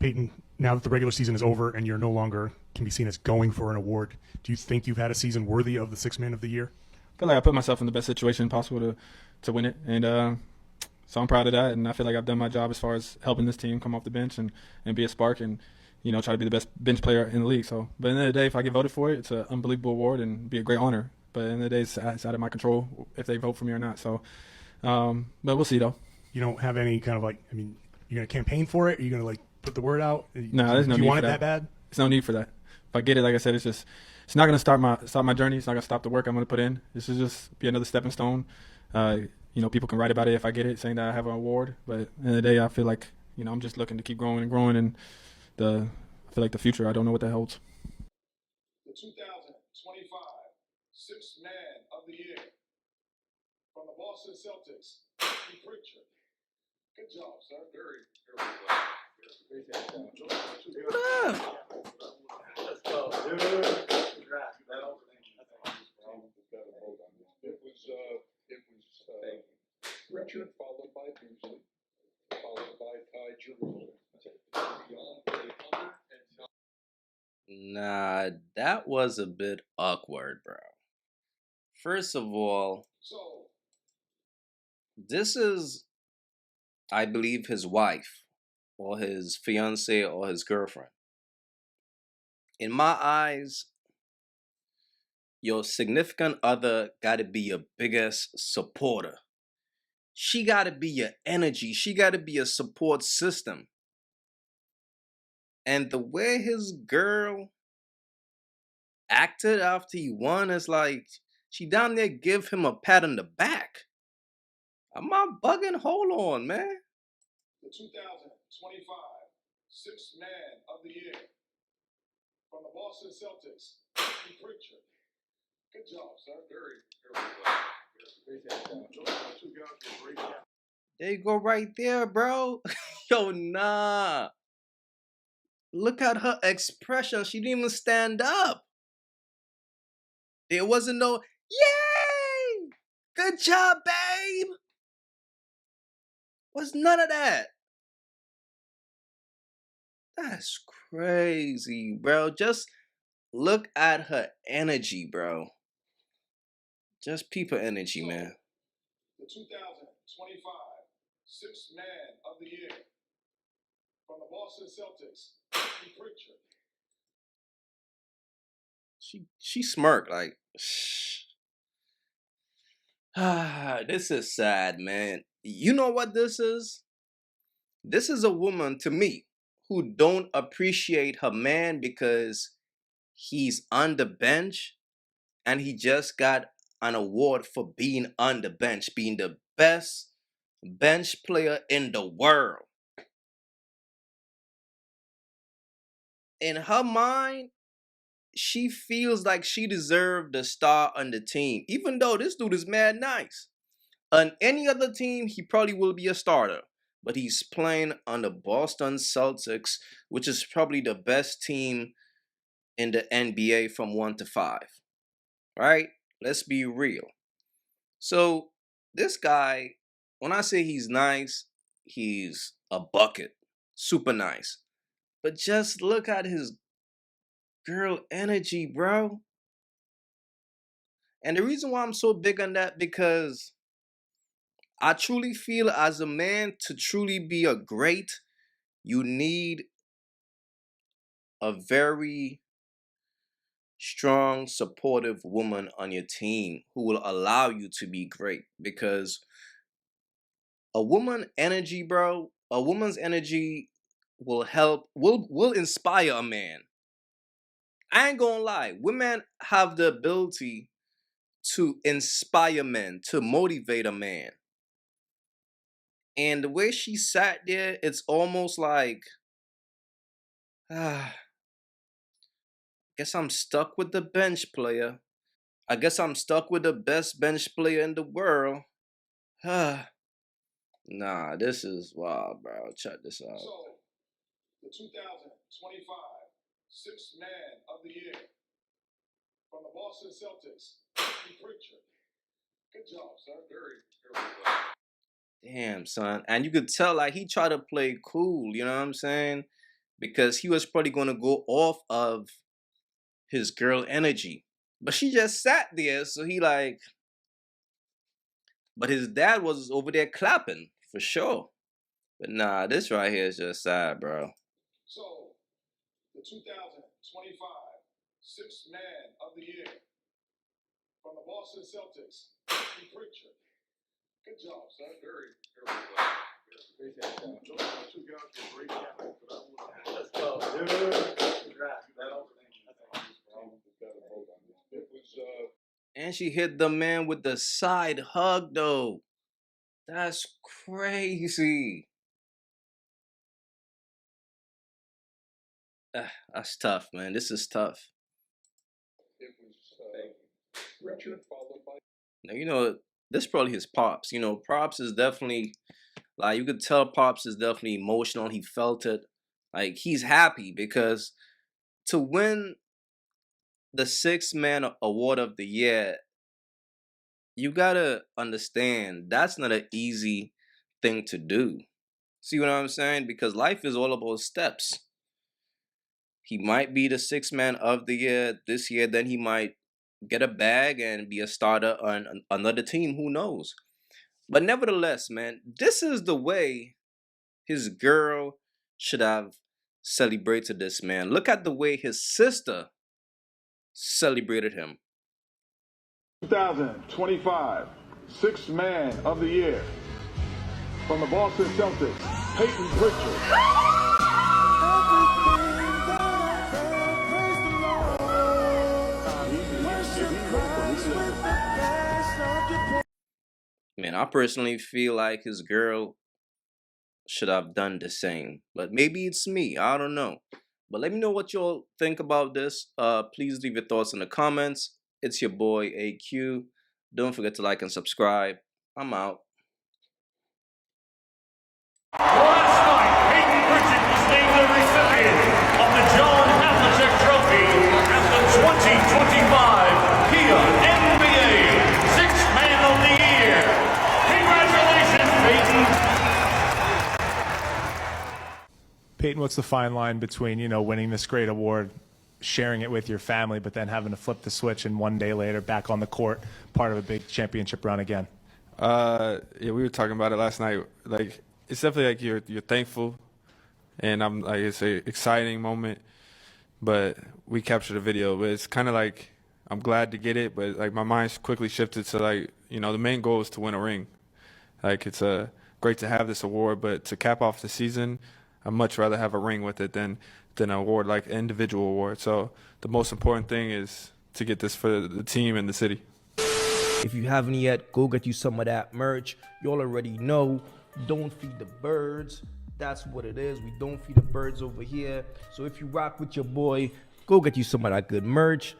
Peyton, now that the regular season is over and you're no longer can be seen as going for an award, do you think you've had a season worthy of the Sixth Man of the Year? I feel like I put myself in the best situation possible to win it, and so I'm proud of that. And I feel like I've done my job as far as helping this team come off the bench and be a spark and try to be the best bench player in the league. So, but at the end of the day, if I get voted for it, it's an unbelievable award and be a great honor. But at the end of the day, it's out of my control if they vote for me or not. So, but we'll see though. You don't have any kind of like, I mean, you're going to campaign for it? Are you going to like put the word out? No, there's no Do you need want for it that. that bad? There's no need for that. If I get it, like I said, it's not gonna start my journey. It's not gonna stop the work I'm gonna put in. This is just be another stepping stone. People can write about it if I get it, saying that I have an award. But at the end of the day, I feel like I'm just looking to keep growing and growing, and I feel like the future. I don't know what that holds. The 2025 Sixth Man of the Year from the Boston Celtics, Pritchard. Good job, sir. Very, very well. Let's go, dude. Congrats. It was Pritchard followed by Beasley, followed by Ty Jerome. Nah, that was a bit awkward, bro. First of all, So, this is, I believe, his wife or his fiance or his girlfriend. In my eyes, your significant other gotta be your biggest supporter. She gotta be your energy. She gotta be a support system. And the way his girl acted after he won is like she down there give him a pat on the back. Am I bugging? Hold on, man. the 2025 Sixth Man of the Year from the Boston Celtics, Pritchard. Good job, sir. Very, very well. There you go right there, bro. Yo, nah. Look at her expression. She didn't even stand up. There wasn't no, yay! Good job, babe. Was none of that. That's crazy, bro. Just look at her energy, bro. Just people energy, man. The 2025 Sixth Man of the Year from the Boston Celtics, Pritchard. She smirked like, this is sad, man. You know what this is? This is a woman to me who don't appreciate her man because he's on the bench and he just got an award for being on the bench, being the best bench player in the world. In her mind, she feels like she deserved the star on the team, even though this dude is mad nice. On any other team, he probably will be a starter, but he's playing on the Boston Celtics, which is probably the best team in the NBA from 1 to 5. Right? Let's be real. So, this guy, when I say he's nice, he's a bucket. Super nice. But just look at his girl energy, bro. And the reason why I'm so big on that, because I truly feel as a man, to truly be a great, you need a very strong, supportive woman on your team who will allow you to be great. Because a woman energy, bro, a woman's energy will help, will inspire a man. I ain't gonna lie, women have the ability to inspire men, to motivate a man. And the way she sat there, it's almost like, guess I'm stuck with the bench player. I guess I'm stuck with the best bench player in the world. Nah, this is wild, bro. Check this out. So, the 2025 Sixth Man of the Year from the Boston Celtics, Pritchard. Good job, sir. Very, very well. Damn, son. And you could tell, like, he tried to play cool, you know what I'm saying? because he was probably going to go off of his girl energy. But she just sat there, so he like, but his dad was over there clapping for sure. But nah, this right here is just sad, bro. So, the 2025 Sixth Man of the Year from the Boston Celtics, Pritchard. Good job, sir. Very well. Great job. Those are two guys with great talent, but I would Let's go. It was, And she hit the man with the side hug, though. That's crazy. That's tough, man. This is tough. it was Pritchard followed by Now, you know, this is probably his pops. You know, Pops is definitely, like, you could tell Pops is definitely emotional. He felt it. Like, he's happy because to win the Sixth Man Award of the Year, you gotta understand that's not an easy thing to do. See what I'm saying? Because life is all about steps. He might be the Sixth Man of the Year this year, then he might get a bag and be a starter on another team. Who knows? But nevertheless, man, this is the way his girl should have celebrated this man. Look at the way his sister celebrated him. 2025 Sixth Man of the Year from the Boston Celtics, Peyton Pritchard. Man, I personally feel like his girl should have done the same. But maybe it's me. I don't know. But let me know what y'all think about this. Please leave your thoughts in the comments. It's your boy AyeQ. Don't forget to like and subscribe. I'm out. Last night, Peyton Pritchard was named the recipient of the John Havlicek Trophy at the 2025 Kia NBA Sixth Man of the Year. Congratulations, Peyton. Peyton, what's the fine line between, you know, winning this great award, sharing it with your family, but then having to flip the switch and one day later back on the court, part of a big championship run again? Yeah, we were talking about it last night. Like, it's definitely like you're thankful, and I'm like, it's an exciting moment. But we captured a video, but it's kind of like I'm glad to get it, but like my mind's quickly shifted to like, you know, the main goal is to win a ring. Like, it's great to have this award, but to cap off the season, I'd much rather have a ring with it than an award, like an individual award. So the most important thing is to get this for the team and the city. If you haven't yet, go get you some of that merch. Y'all already know, don't feed the birds. That's what it is. We don't feed the birds over here. So if you rock with your boy, go get you some of that good merch.